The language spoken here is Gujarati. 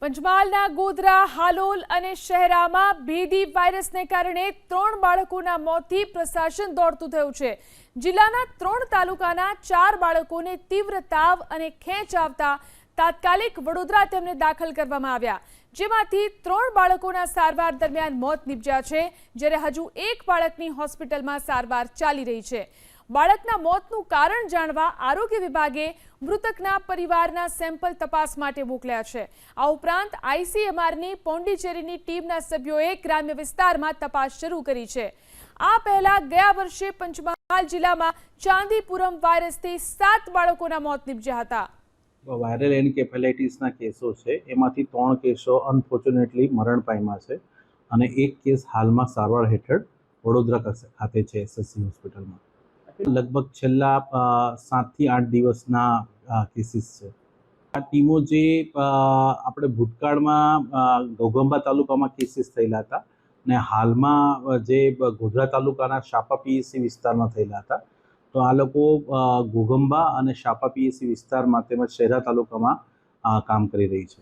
પંચમહાલના ગોધરા, હાલોલ અને શહેરામાં ભેદી વાયરસને કારણે 3 બાળકોના મોતથી પ્રશાસન દોડતું થયું છે। જિલ્લાના 3 તાલુકાના 4 બાળકોને તીવ્ર તાવ અને ખેંચ આવતા તાત્કાલિક વડોદરા તેમને દાખલ કરવામાં આવ્યા, જેમાંથી 3 બાળકોના સારવાર દરમિયાન મોત નિપજ્યા છે, જ્યારે હજુ 1 બાળકની હોસ્પિટલમાં સારવાર ચાલી રહી છે। બાળકના મોતનું કારણ જાણવા આરોગ્ય વિભાગે મૃતકના પરિવારના સેમ્પલ તપાસ માટે મોકલ્યા છે। આ ઉપરાંત આઈસીએમઆરની પોંડિચેરીની ટીમના સભ્યોએ ગ્રામ્ય વિસ્તારમાં તપાસ શરૂ કરી છે। આ પહેલા ગયા વર્ષે પંચમહાલ જિલ્લામાં ચાંદીપુરમ વાયરસથી 7 બાળકોના મોત નિપજ્યા હતા। વાયરલ એન્કેફેલાઇટિસના કેસો છે, એમાંથી 3 કેસો અનફોર્ચ્યુનેટલી મરણ પામ્યા છે અને 1 કેસ હાલમાં સારવાર હેઠળ વડોદરા ખાતે છે એસએસસી હોસ્પિટલમાં। લગભગ છેલ્લા 7 થી 8 દિવસના કેસીસ છે। આ ટીમો જે આપણે ભૂતકાળમાં ઘોઘંબા તાલુકામાં કેસીસ થયેલા હતા અને હાલમાં જે ગોધરા તાલુકાના શાપા પીએસસી વિસ્તારમાં થયેલા હતા, તો આ લોકો ઘોઘંબા અને શાપા પીએસસી વિસ્તારમાં તેમજ શહેરા તાલુકામાં કામ કરી રહી છે।